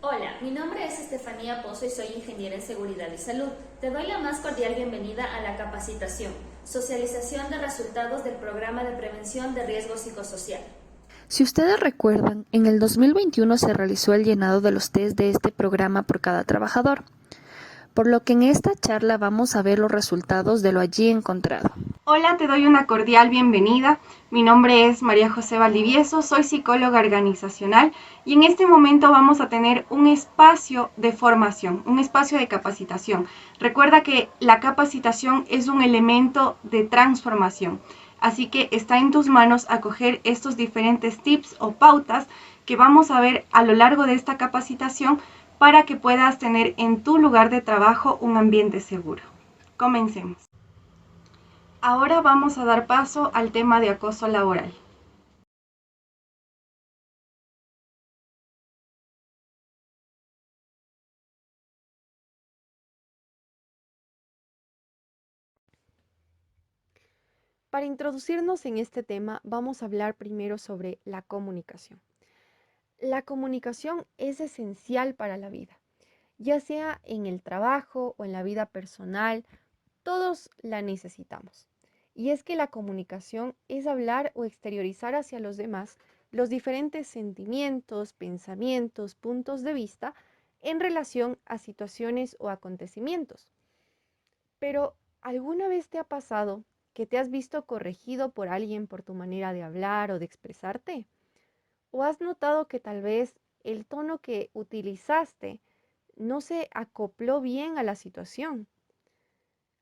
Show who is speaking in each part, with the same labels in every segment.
Speaker 1: Hola, mi nombre es Estefanía Pozo y soy ingeniera en seguridad y salud. Te doy la más cordial bienvenida a la capacitación, socialización de resultados del programa de prevención de riesgo psicosocial.
Speaker 2: Si ustedes recuerdan, en el 2021 se realizó el llenado de los test de este programa por cada trabajador, por lo que en esta charla vamos a ver los resultados de lo allí encontrado.
Speaker 3: Hola, te doy una cordial bienvenida. Mi nombre es María José Valdivieso, soy psicóloga organizacional y en este momento vamos a tener un espacio de formación, un espacio de capacitación. Recuerda que la capacitación es un elemento de transformación, así que está en tus manos acoger estos diferentes tips o pautas que vamos a ver a lo largo de esta capacitación para que puedas tener en tu lugar de trabajo un ambiente seguro. Comencemos. Ahora vamos a dar paso al tema de acoso laboral.
Speaker 4: Para introducirnos en este tema, vamos a hablar primero sobre la comunicación. La comunicación es esencial para la vida, ya sea en el trabajo o en la vida personal, todos la necesitamos. Y es que la comunicación es hablar o exteriorizar hacia los demás los diferentes sentimientos, pensamientos, puntos de vista en relación a situaciones o acontecimientos. Pero, ¿alguna vez te ha pasado que te has visto corregido por alguien por tu manera de hablar o de expresarte? ¿O has notado que tal vez el tono que utilizaste no se acopló bien a la situación?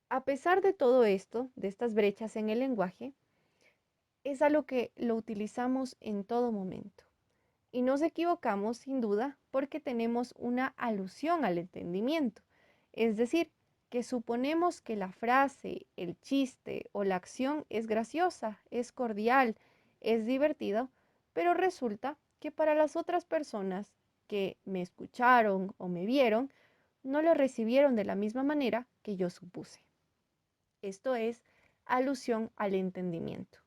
Speaker 4: A pesar de todo esto, de estas brechas en el lenguaje, es algo que lo utilizamos en todo momento. Y nos equivocamos sin duda porque tenemos una alusión al entendimiento. Es decir, que suponemos que la frase, el chiste o la acción es graciosa, es cordial, es divertida, pero resulta que para las otras personas que me escucharon o me vieron, no lo recibieron de la misma manera que yo supuse. Esto es alusión al entendimiento.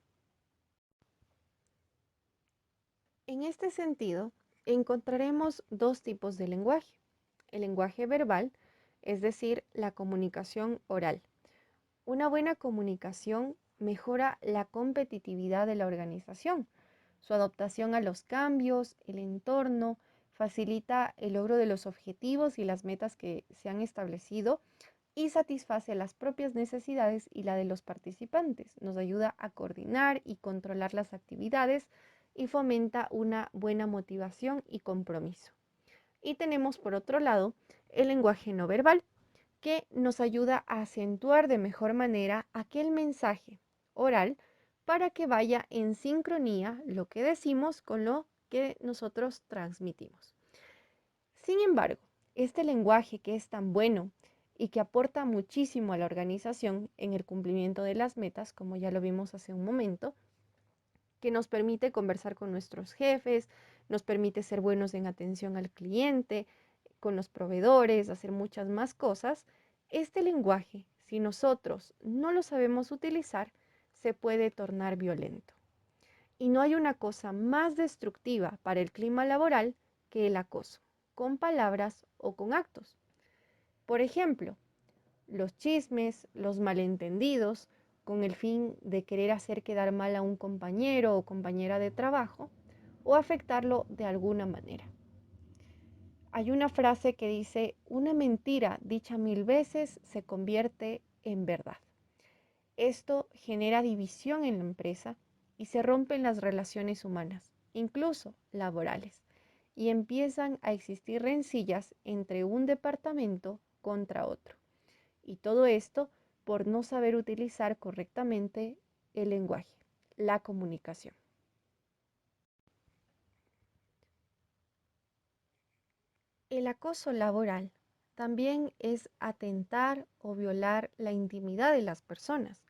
Speaker 4: En este sentido, encontraremos dos tipos de lenguaje. El lenguaje verbal, es decir, la comunicación oral. Una buena comunicación mejora la competitividad de la organización, su adaptación a los cambios, el entorno, facilita el logro de los objetivos y las metas que se han establecido y satisface las propias necesidades y la de los participantes. Nos ayuda a coordinar y controlar las actividades y fomenta una buena motivación y compromiso. Y tenemos por otro lado el lenguaje no verbal, que nos ayuda a acentuar de mejor manera aquel mensaje oral para que vaya en sincronía lo que decimos con lo que nosotros transmitimos. Sin embargo, este lenguaje que es tan bueno y que aporta muchísimo a la organización en el cumplimiento de las metas, como ya lo vimos hace un momento, que nos permite conversar con nuestros jefes, nos permite ser buenos en atención al cliente, con los proveedores, hacer muchas más cosas, este lenguaje, si nosotros no lo sabemos utilizar, se puede tornar violento. Y no hay una cosa más destructiva para el clima laboral que el acoso, con palabras o con actos. Por ejemplo, los chismes, los malentendidos, con el fin de querer hacer quedar mal a un compañero o compañera de trabajo o afectarlo de alguna manera. Hay una frase que dice, una mentira dicha 1000 veces se convierte en verdad. Esto genera división en la empresa y se rompen las relaciones humanas, incluso laborales, y empiezan a existir rencillas entre un departamento contra otro. Y todo esto por no saber utilizar correctamente el lenguaje, la comunicación. El acoso laboral también es atentar o violar la intimidad de las personas.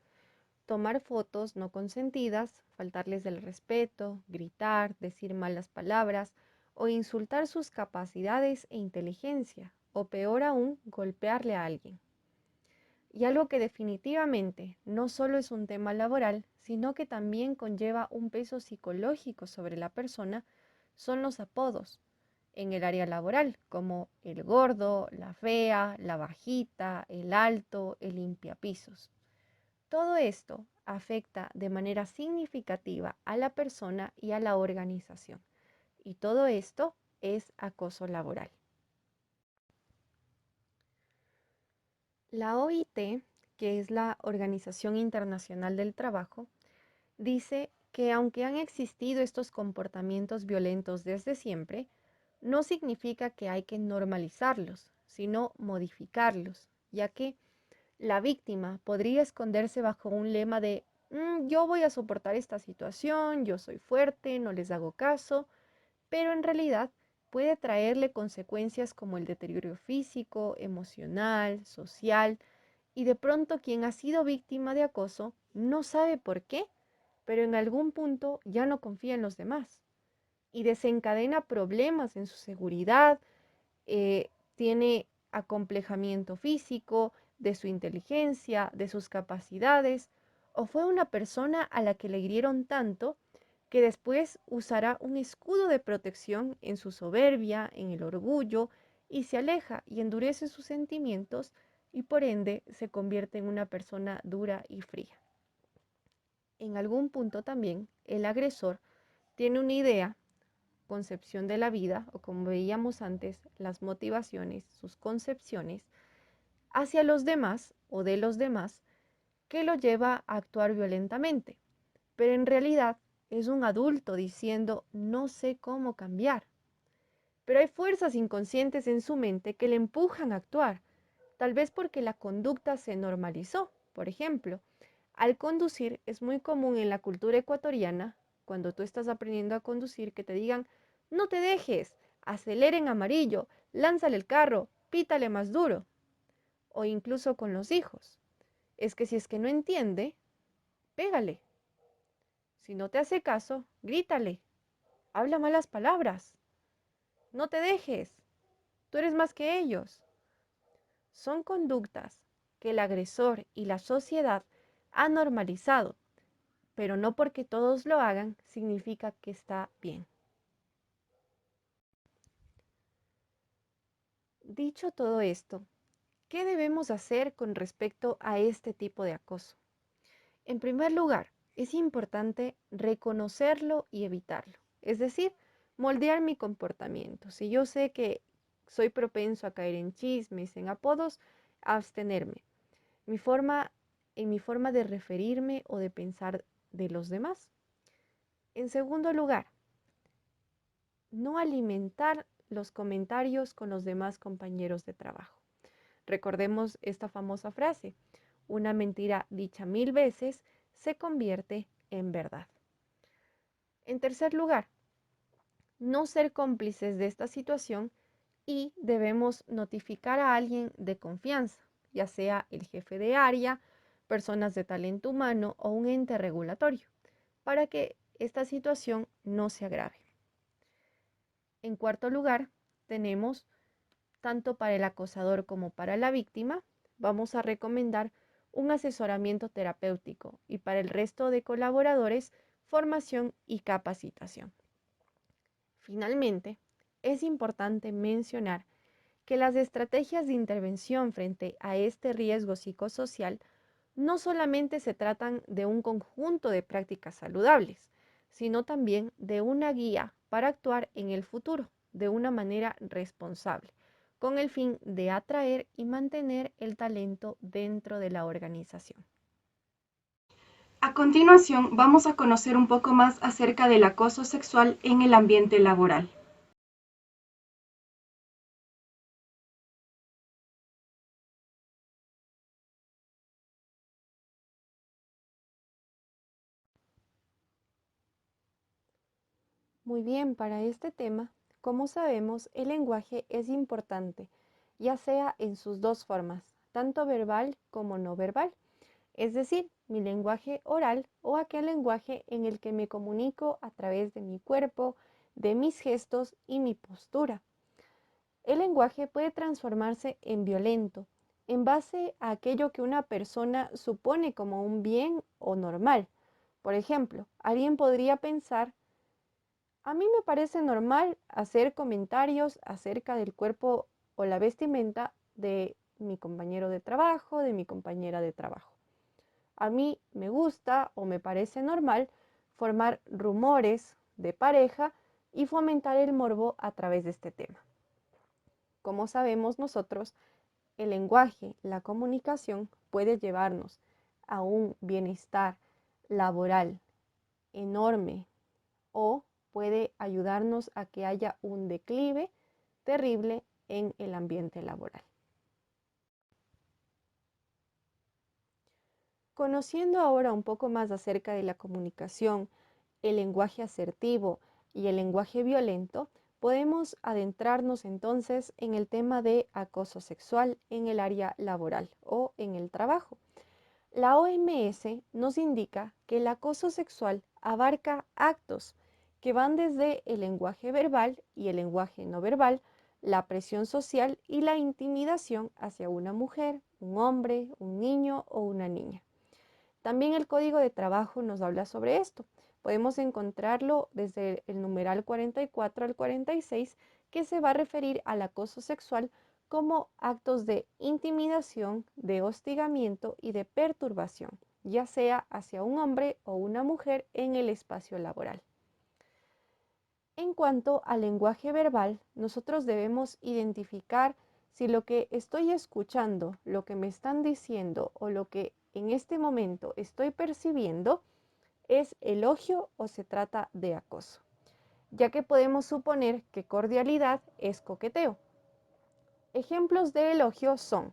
Speaker 4: Tomar fotos no consentidas, faltarles el respeto, gritar, decir malas palabras o insultar sus capacidades e inteligencia, o peor aún, golpearle a alguien. Y algo que definitivamente no solo es un tema laboral, sino que también conlleva un peso psicológico sobre la persona, son los apodos. en el área laboral, como el gordo, la fea, la bajita, el alto, el limpiapisos. Todo esto afecta de manera significativa a la persona y a la organización. Y todo esto es acoso laboral. La OIT, que es la Organización Internacional del Trabajo, dice que aunque han existido estos comportamientos violentos desde siempre, no significa que hay que normalizarlos, sino modificarlos, ya que la víctima podría esconderse bajo un lema de yo voy a soportar esta situación, yo soy fuerte, no les hago caso, pero en realidad puede traerle consecuencias como el deterioro físico, emocional, social, y de pronto quien ha sido víctima de acoso no sabe por qué, pero en algún punto ya no confía en los demás y desencadena problemas en su seguridad, tiene acomplejamiento físico, de su inteligencia, de sus capacidades, o fue una persona a la que le hirieron tanto que después usará un escudo de protección en su soberbia, en el orgullo, y se aleja y endurece sus sentimientos y por ende se convierte en una persona dura y fría. En algún punto también el agresor tiene una idea, concepción de la vida, o como veíamos antes, las motivaciones, sus concepciones, hacia los demás o de los demás, que lo lleva a actuar violentamente. Pero en realidad es un adulto diciendo, no sé cómo cambiar. Pero hay fuerzas inconscientes en su mente que le empujan a actuar, tal vez porque la conducta se normalizó. Por ejemplo, al conducir es muy común en la cultura ecuatoriana, cuando tú estás aprendiendo a conducir, que te digan, no te dejes, acelera en amarillo, lánzale el carro, pítale más duro. O incluso con los hijos. Es que si es que no entiende, pégale. Si no te hace caso, grítale, habla malas palabras. No te dejes, tú eres más que ellos. Son conductas que el agresor y la sociedad han normalizado, pero no porque todos lo hagan significa que está bien. Dicho todo esto, ¿qué debemos hacer con respecto a este tipo de acoso? En primer lugar, es importante reconocerlo y evitarlo, es decir, moldear mi comportamiento. Si yo sé que soy propenso a caer en chismes, en apodos, abstenerme. En mi forma de referirme o de pensar de los demás. En segundo lugar, no alimentar los comentarios con los demás compañeros de trabajo. Recordemos esta famosa frase, una mentira dicha 1000 veces se convierte en verdad. En tercer lugar, no ser cómplices de esta situación y debemos notificar a alguien de confianza, ya sea el jefe de área, personas de talento humano o un ente regulatorio, para que esta situación no se agrave. En cuarto lugar, tenemos, tanto para el acosador como para la víctima, vamos a recomendar un asesoramiento terapéutico y para el resto de colaboradores, formación y capacitación. Finalmente, es importante mencionar que las estrategias de intervención frente a este riesgo psicosocial no solamente se tratan de un conjunto de prácticas saludables, sino también de una guía para actuar en el futuro de una manera responsable, con el fin de atraer y mantener el talento dentro de la organización.
Speaker 3: A continuación, vamos a conocer un poco más acerca del acoso sexual en el ambiente laboral.
Speaker 4: Muy bien, para este tema, como sabemos, el lenguaje es importante, ya sea en sus dos formas, tanto verbal como no verbal, es decir, mi lenguaje oral o aquel lenguaje en el que me comunico a través de mi cuerpo, de mis gestos y mi postura. El lenguaje puede transformarse en violento en base a aquello que una persona supone como un bien o normal. Por ejemplo, alguien podría pensar, A mí me parece normal hacer comentarios acerca del cuerpo o la vestimenta de mi compañero de trabajo, de mi compañera de trabajo. A mí me gusta o me parece normal formar rumores de pareja y fomentar el morbo a través de este tema. Como sabemos nosotros, el lenguaje, la comunicación puede llevarnos a un bienestar laboral enorme o puede ayudarnos a que haya un declive terrible en el ambiente laboral. Conociendo ahora un poco más acerca de la comunicación, el lenguaje asertivo y el lenguaje violento, podemos adentrarnos entonces en el tema de acoso sexual en el área laboral o en el trabajo. La OMS nos indica que el acoso sexual abarca actos que van desde el lenguaje verbal y el lenguaje no verbal, la presión social y la intimidación hacia una mujer, un hombre, un niño o una niña. También el Código de Trabajo nos habla sobre esto. Podemos encontrarlo desde el numeral 44 al 46, que se va a referir al acoso sexual como actos de intimidación, de hostigamiento y de perturbación, ya sea hacia un hombre o una mujer en el espacio laboral. En cuanto al lenguaje verbal, nosotros debemos identificar si lo que estoy escuchando, lo que me están diciendo o lo que en este momento estoy percibiendo es elogio o se trata de acoso, ya que podemos suponer que cordialidad es coqueteo. Ejemplos de elogio son: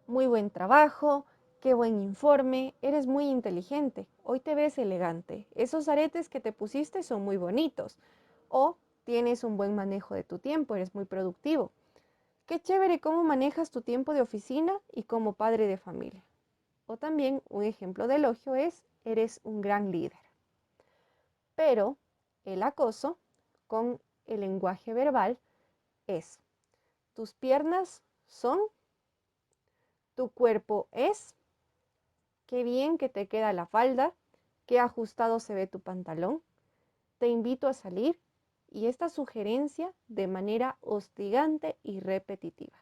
Speaker 4: muy buen trabajo, qué buen informe, eres muy inteligente, hoy te ves elegante, esos aretes que te pusiste son muy bonitos, o tienes un buen manejo de tu tiempo, eres muy productivo. Qué chévere cómo manejas tu tiempo de oficina y como padre de familia. O también un ejemplo de elogio es: eres un gran líder. Pero el acoso con el lenguaje verbal es: tus piernas son, tu cuerpo es, qué bien que te queda la falda, qué ajustado se ve tu pantalón, te invito a salir, y esta sugerencia de manera hostigante y repetitiva.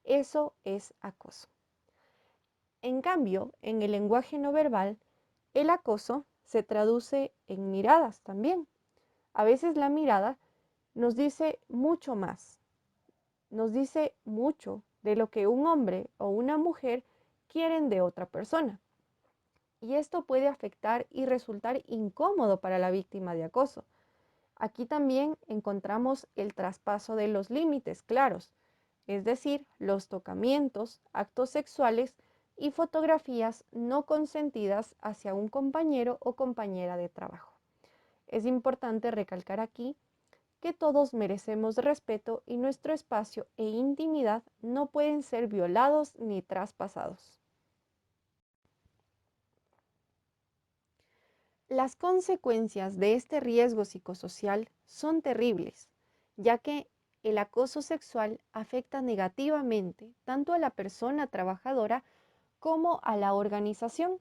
Speaker 4: Eso es acoso. En cambio, en el lenguaje no verbal, el acoso se traduce en miradas también. A veces la mirada nos dice mucho más, nos dice mucho de lo que un hombre o una mujer quieren de otra persona. Y esto puede afectar y resultar incómodo para la víctima de acoso. Aquí también encontramos el traspaso de los límites claros, es decir, los tocamientos, actos sexuales y fotografías no consentidas hacia un compañero o compañera de trabajo. Es importante recalcar aquí que todos merecemos respeto y nuestro espacio e intimidad no pueden ser violados ni traspasados. Las consecuencias de este riesgo psicosocial son terribles, ya que el acoso sexual afecta negativamente tanto a la persona trabajadora como a la organización,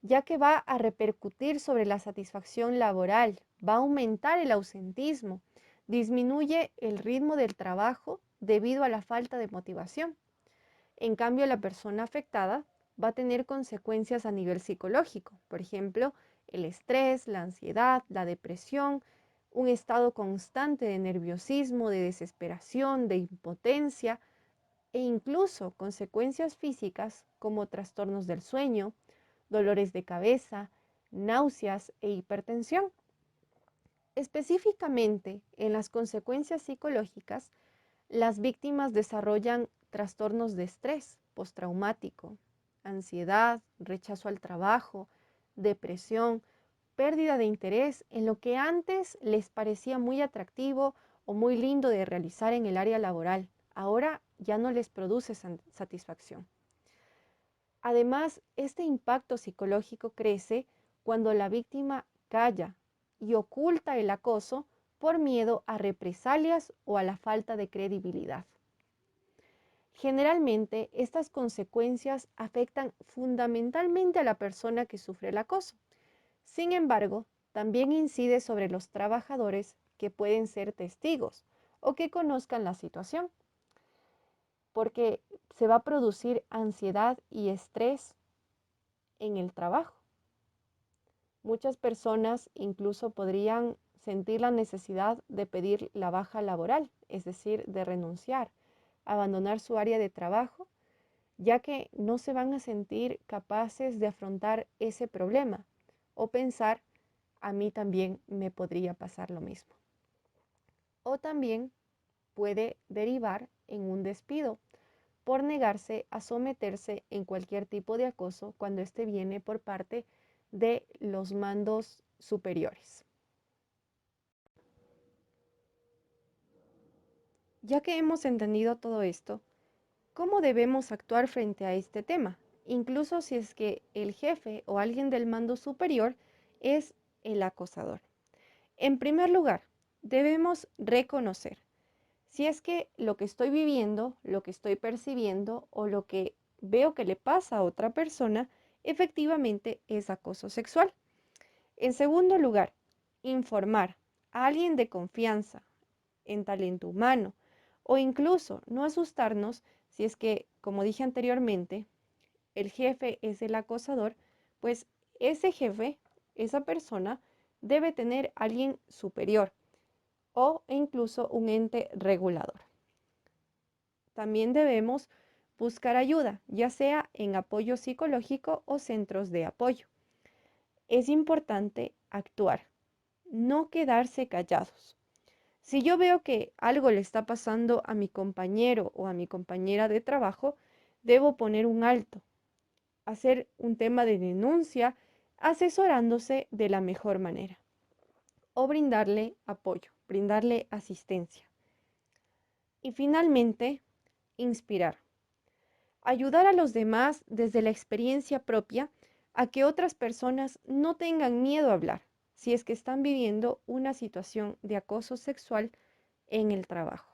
Speaker 4: ya que va a repercutir sobre la satisfacción laboral, va a aumentar el ausentismo, disminuye el ritmo del trabajo debido a la falta de motivación. En cambio, la persona afectada va a tener consecuencias a nivel psicológico, por ejemplo, el estrés, la ansiedad, la depresión, un estado constante de nerviosismo, de desesperación, de impotencia e incluso consecuencias físicas como trastornos del sueño, dolores de cabeza, náuseas e hipertensión. Específicamente, en las consecuencias psicológicas, las víctimas desarrollan trastornos de estrés postraumático, ansiedad, rechazo al trabajo, depresión, pérdida de interés en lo que antes les parecía muy atractivo o muy lindo de realizar en el área laboral. Ahora ya no les produce satisfacción. Además, este impacto psicológico crece cuando la víctima calla y oculta el acoso por miedo a represalias o a la falta de credibilidad. Generalmente, estas consecuencias afectan fundamentalmente a la persona que sufre el acoso. Sin embargo, también incide sobre los trabajadores que pueden ser testigos o que conozcan la situación, porque se va a producir ansiedad y estrés en el trabajo. Muchas personas incluso podrían sentir la necesidad de pedir la baja laboral, es decir, de renunciar, abandonar su área de trabajo, ya que no se van a sentir capaces de afrontar ese problema o pensar, a mí también me podría pasar lo mismo. O también puede derivar en un despido por negarse a someterse en cualquier tipo de acoso cuando éste viene por parte de los mandos superiores. Ya que hemos entendido todo esto, ¿cómo debemos actuar frente a este tema? Incluso si es que el jefe o alguien del mando superior es el acosador. En primer lugar, debemos reconocer si es que lo que estoy viviendo, lo que estoy percibiendo o lo que veo que le pasa a otra persona, efectivamente es acoso sexual. En segundo lugar, informar a alguien de confianza en talento humano o incluso no asustarnos si es que, como dije anteriormente, el jefe es el acosador, pues ese jefe, esa persona, debe tener alguien superior o incluso un ente regulador. También debemos buscar ayuda, ya sea en apoyo psicológico o centros de apoyo. Es importante actuar, no quedarse callados. Si yo veo que algo le está pasando a mi compañero o a mi compañera de trabajo, debo poner un alto, hacer un tema de denuncia, asesorándose de la mejor manera o brindarle apoyo, brindarle asistencia. Y finalmente, inspirar. Ayudar a los demás desde la experiencia propia a que otras personas no tengan miedo a hablar si es que están viviendo una situación de acoso sexual en el trabajo.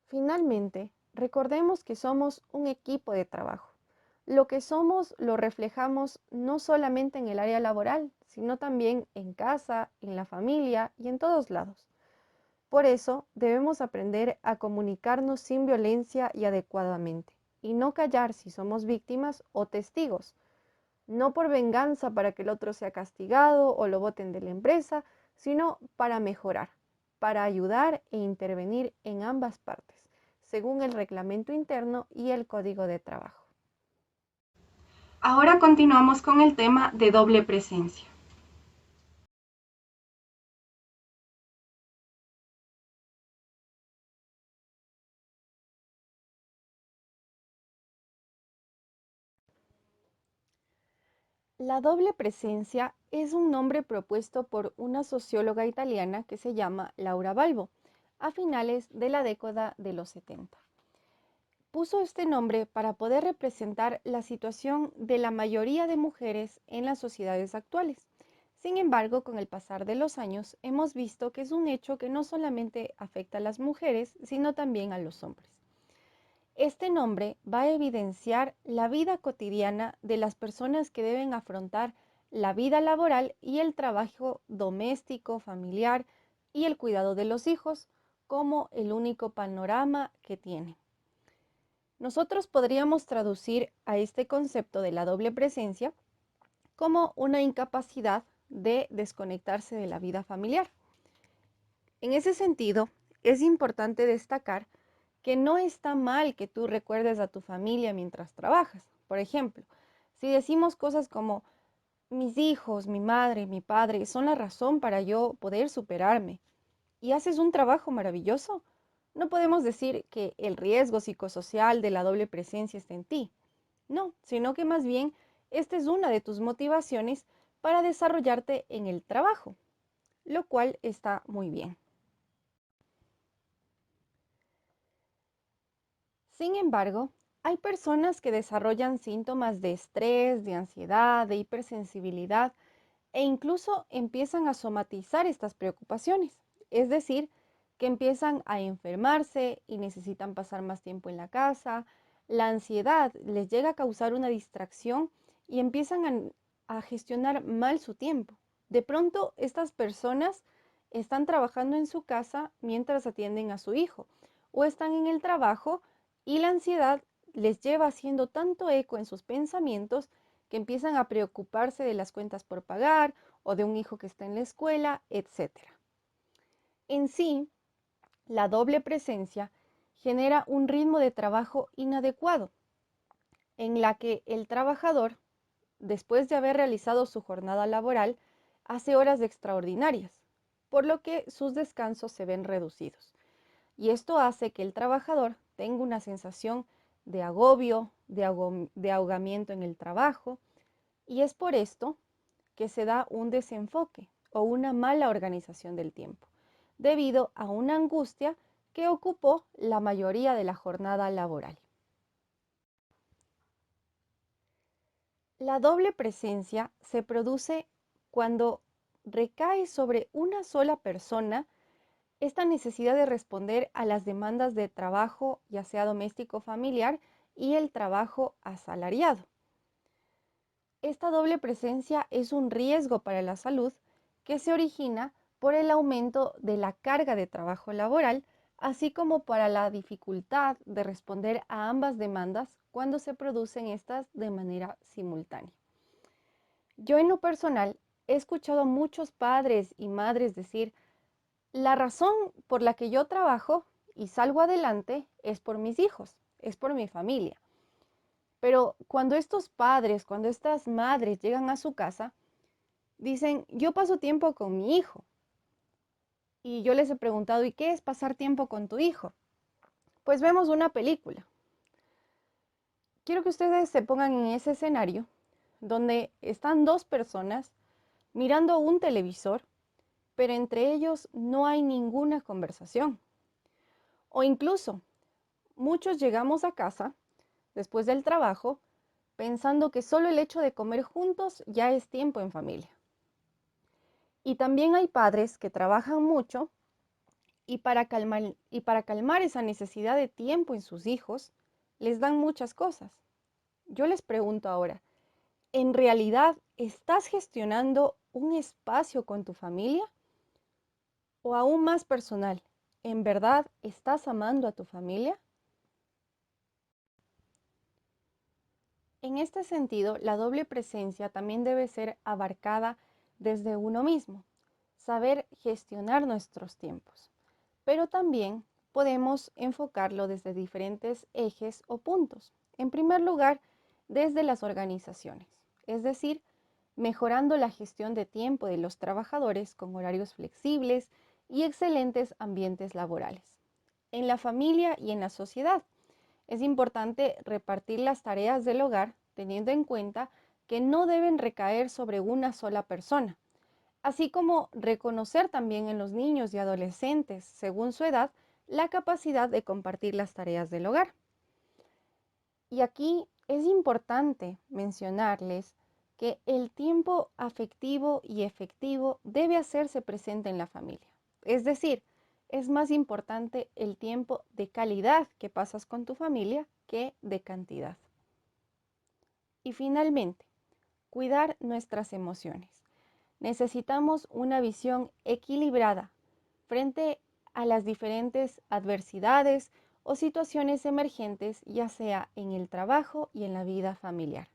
Speaker 4: Finalmente, recordemos que somos un equipo de trabajo. Lo que somos lo reflejamos no solamente en el área laboral, sino también en casa, en la familia y en todos lados. Por eso debemos aprender a comunicarnos sin violencia y adecuadamente, y no callar si somos víctimas o testigos, no por venganza para que el otro sea castigado o lo boten de la empresa, sino para mejorar, para ayudar e intervenir en ambas partes, según el reglamento interno y el código de trabajo.
Speaker 3: Ahora continuamos con el tema de doble presencia.
Speaker 4: La doble presencia es un nombre propuesto por una socióloga italiana que se llama Laura Balbo a finales de la década de los 70. Puso este nombre para poder representar la situación de la mayoría de mujeres en las sociedades actuales. Sin embargo, con el pasar de los años, hemos visto que es un hecho que no solamente afecta a las mujeres, sino también a los hombres. Este nombre va a evidenciar la vida cotidiana de las personas que deben afrontar la vida laboral y el trabajo doméstico, familiar y el cuidado de los hijos como el único panorama que tienen. Nosotros podríamos traducir a este concepto de la doble presencia como una incapacidad de desconectarse de la vida familiar. En ese sentido, es importante destacar que no está mal que tú recuerdes a tu familia mientras trabajas. Por ejemplo, si decimos cosas como mis hijos, mi madre, mi padre son la razón para yo poder superarme y haces un trabajo maravilloso, no podemos decir que el riesgo psicosocial de la doble presencia está en ti. No, sino que más bien esta es una de tus motivaciones para desarrollarte en el trabajo, lo cual está muy bien. Sin embargo, hay personas que desarrollan síntomas de estrés, de ansiedad, de hipersensibilidad e incluso empiezan a somatizar estas preocupaciones. Es decir, que empiezan a enfermarse y necesitan pasar más tiempo en la casa. La ansiedad les llega a causar una distracción y empiezan a gestionar mal su tiempo. De pronto, estas personas están trabajando en su casa mientras atienden a su hijo o están en el trabajo y la ansiedad les lleva haciendo tanto eco en sus pensamientos que empiezan a preocuparse de las cuentas por pagar o de un hijo que está en la escuela, etc. En sí, la doble presencia genera un ritmo de trabajo inadecuado, en la que el trabajador, después de haber realizado su jornada laboral, hace horas extraordinarias, por lo que sus descansos se ven reducidos. Y esto hace que el trabajador tenga una sensación de agobio, de ahogamiento en el trabajo, y es por esto que se da un desenfoque o una mala organización del tiempo, debido a una angustia que ocupó la mayoría de la jornada laboral. La doble presencia se produce cuando recae sobre una sola persona esta necesidad de responder a las demandas de trabajo, ya sea doméstico o familiar, y el trabajo asalariado. Esta doble presencia es un riesgo para la salud que se origina por el aumento de la carga de trabajo laboral, así como para la dificultad de responder a ambas demandas cuando se producen estas de manera simultánea. Yo en lo personal he escuchado a muchos padres y madres decir: la razón por la que yo trabajo y salgo adelante es por mis hijos, es por mi familia. Pero cuando estos padres, cuando estas madres llegan a su casa, dicen: yo paso tiempo con mi hijo. Y yo les he preguntado: ¿y qué es pasar tiempo con tu hijo? Pues vemos una película. Quiero que ustedes se pongan en ese escenario donde están dos personas mirando un televisor, pero entre ellos no hay ninguna conversación. O incluso, muchos llegamos a casa después del trabajo pensando que solo el hecho de comer juntos ya es tiempo en familia. Y también hay padres que trabajan mucho y para calmar esa necesidad de tiempo en sus hijos, les dan muchas cosas. Yo les pregunto ahora, ¿en realidad estás gestionando un espacio con tu familia? O aún más personal, ¿en verdad estás amando a tu familia? En este sentido, la doble presencia también debe ser abarcada desde uno mismo, saber gestionar nuestros tiempos, pero también podemos enfocarlo desde diferentes ejes o puntos. En primer lugar, desde las organizaciones, es decir, mejorando la gestión de tiempo de los trabajadores con horarios flexibles y excelentes ambientes laborales. En la familia y en la sociedad, es importante repartir las tareas del hogar teniendo en cuenta que no deben recaer sobre una sola persona, así como reconocer también en los niños y adolescentes, según su edad, la capacidad de compartir las tareas del hogar. Y aquí es importante mencionarles que el tiempo afectivo y efectivo debe hacerse presente en la familia. Es decir, es más importante el tiempo de calidad que pasas con tu familia que de cantidad. Y finalmente, cuidar nuestras emociones. Necesitamos una visión equilibrada frente a las diferentes adversidades o situaciones emergentes, ya sea en el trabajo y en la vida familiar.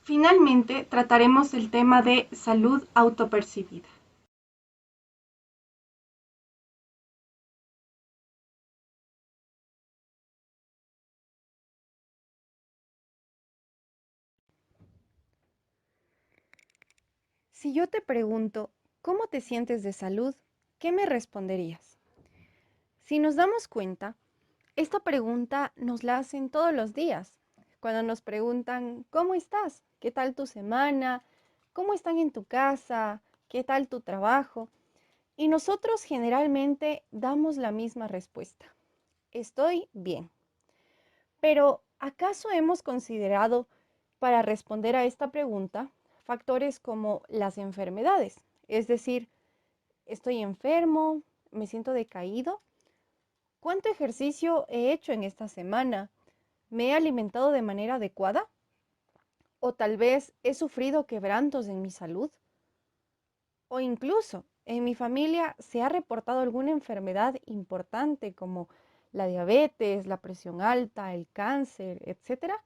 Speaker 3: Finalmente, trataremos el tema de salud autopercibida.
Speaker 4: Si yo te pregunto, ¿cómo te sientes de salud?, ¿qué me responderías? Si nos damos cuenta, esta pregunta nos la hacen todos los días. Cuando nos preguntan: ¿cómo estás? ¿Qué tal tu semana? ¿Cómo están en tu casa? ¿Qué tal tu trabajo? Y nosotros generalmente damos la misma respuesta: estoy bien. Pero, ¿acaso hemos considerado, para responder a esta pregunta, factores como las enfermedades? Es decir, ¿estoy enfermo? ¿Me siento decaído? ¿Cuánto ejercicio he hecho en esta semana? ¿Me he alimentado de manera adecuada? O tal vez he sufrido quebrantos en mi salud. O incluso en mi familia se ha reportado alguna enfermedad importante como la diabetes, la presión alta, el cáncer, etcétera.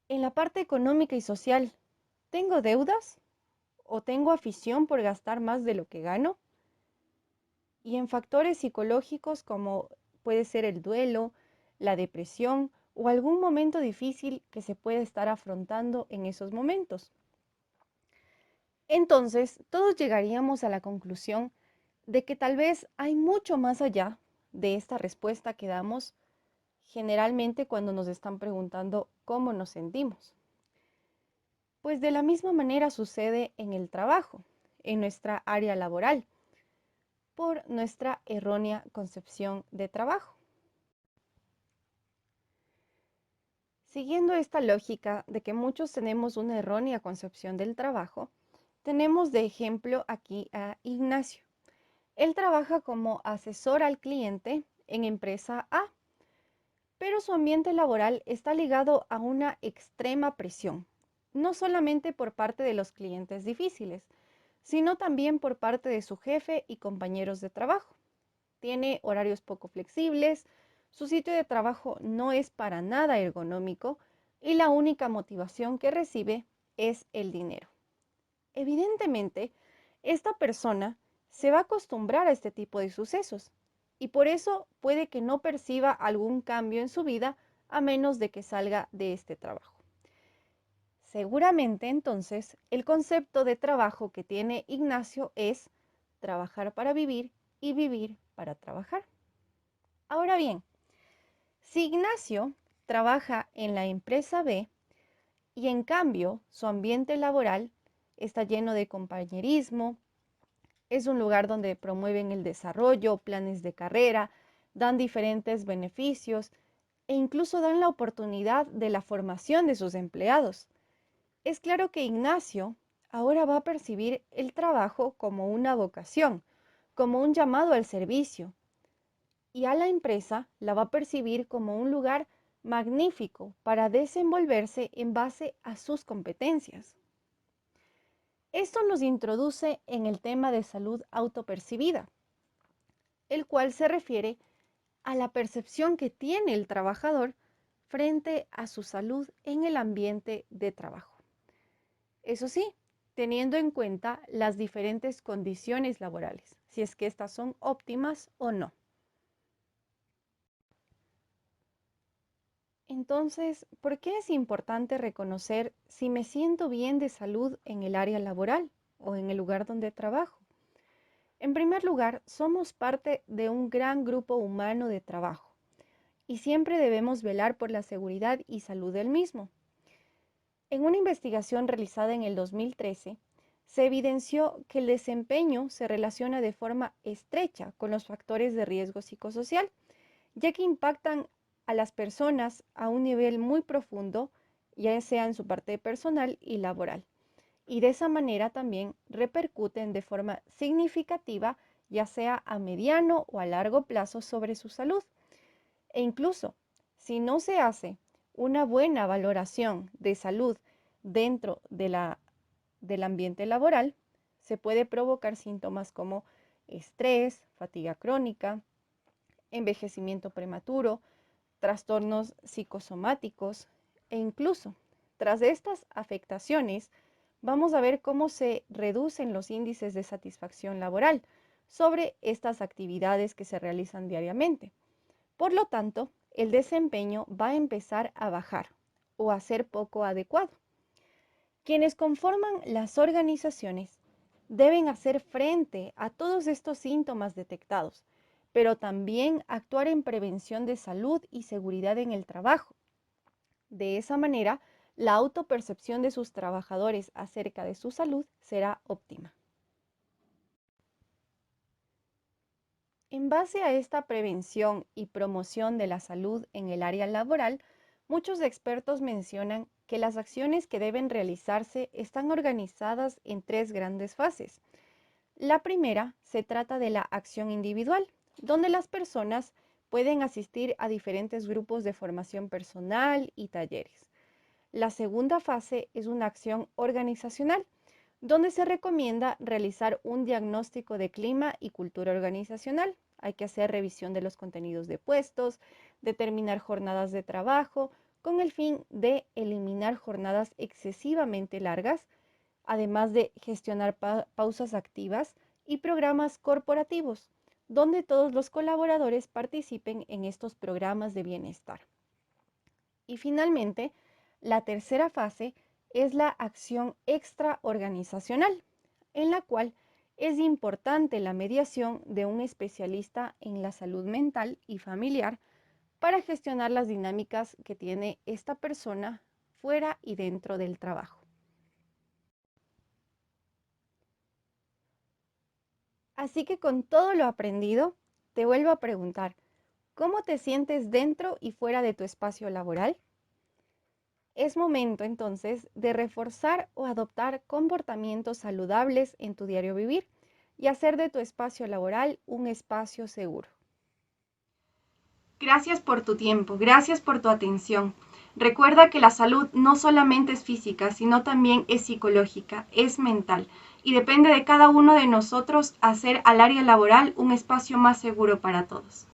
Speaker 4: En la parte económica y social, ¿tengo deudas? ¿O tengo afición por gastar más de lo que gano? Y en factores psicológicos como puede ser el duelo, la depresión o algún momento difícil que se puede estar afrontando en esos momentos. Entonces, todos llegaríamos a la conclusión de que tal vez hay mucho más allá de esta respuesta que damos generalmente cuando nos están preguntando cómo nos sentimos. Pues de la misma manera sucede en el trabajo, en nuestra área laboral, por nuestra errónea concepción de trabajo. Siguiendo esta lógica de que muchos tenemos una errónea concepción del trabajo, tenemos de ejemplo aquí a Ignacio. Él trabaja como asesor al cliente en empresa A, pero su ambiente laboral está ligado a una extrema presión, no solamente por parte de los clientes difíciles, sino también por parte de su jefe y compañeros de trabajo. Tiene horarios poco flexibles, su sitio de trabajo no es para nada ergonómico y la única motivación que recibe es el dinero. Evidentemente, esta persona se va a acostumbrar a este tipo de sucesos y por eso puede que no perciba algún cambio en su vida a menos de que salga de este trabajo. Seguramente entonces el concepto de trabajo que tiene Ignacio es trabajar para vivir y vivir para trabajar. Ahora bien, si Ignacio trabaja en la empresa B y en cambio su ambiente laboral está lleno de compañerismo, es un lugar donde promueven el desarrollo, planes de carrera, dan diferentes beneficios e incluso dan la oportunidad de la formación de sus empleados. Es claro que Ignacio ahora va a percibir el trabajo como una vocación, como un llamado al servicio, y a la empresa la va a percibir como un lugar magnífico para desenvolverse en base a sus competencias. Esto nos introduce en el tema de salud autopercibida, el cual se refiere a la percepción que tiene el trabajador frente a su salud en el ambiente de trabajo. Eso sí, teniendo en cuenta las diferentes condiciones laborales, si es que estas son óptimas o no. Entonces, ¿por qué es importante reconocer si me siento bien de salud en el área laboral o en el lugar donde trabajo? En primer lugar, somos parte de un gran grupo humano de trabajo y siempre debemos velar por la seguridad y salud del mismo. En una investigación realizada en el 2013, se evidenció que el desempeño se relaciona de forma estrecha con los factores de riesgo psicosocial, ya que impactan a las personas a un nivel muy profundo, ya sea en su parte personal y laboral. Y de esa manera también repercuten de forma significativa, ya sea a mediano o a largo plazo, sobre su salud. E incluso, si no se hace una buena valoración de salud dentro del ambiente laboral, se puede provocar síntomas como estrés, fatiga crónica, envejecimiento prematuro, trastornos psicosomáticos e incluso tras estas afectaciones vamos a ver cómo se reducen los índices de satisfacción laboral sobre estas actividades que se realizan diariamente. Por lo tanto, el desempeño va a empezar a bajar o a ser poco adecuado. Quienes conforman las organizaciones deben hacer frente a todos estos síntomas detectados, pero también actuar en prevención de salud y seguridad en el trabajo. De esa manera, la autopercepción de sus trabajadores acerca de su salud será óptima. En base a esta prevención y promoción de la salud en el área laboral, muchos expertos mencionan que las acciones que deben realizarse están organizadas en tres grandes fases. La primera se trata de la acción individual, donde las personas pueden asistir a diferentes grupos de formación personal y talleres. La segunda fase es una acción organizacional, donde se recomienda realizar un diagnóstico de clima y cultura organizacional. Hay que hacer revisión de los contenidos de puestos, determinar jornadas de trabajo, con el fin de eliminar jornadas excesivamente largas, además de gestionar pausas activas y programas corporativos, donde todos los colaboradores participen en estos programas de bienestar. Y finalmente, la tercera fase es la acción extraorganizacional, en la cual es importante la mediación de un especialista en la salud mental y familiar para gestionar las dinámicas que tiene esta persona fuera y dentro del trabajo. Así que con todo lo aprendido, te vuelvo a preguntar, ¿cómo te sientes dentro y fuera de tu espacio laboral? Es momento entonces de reforzar o adoptar comportamientos saludables en tu diario vivir y hacer de tu espacio laboral un espacio seguro.
Speaker 3: Gracias por tu tiempo, gracias por tu atención. Recuerda que la salud no solamente es física, sino también es psicológica, es mental, y depende de cada uno de nosotros hacer al área laboral un espacio más seguro para todos.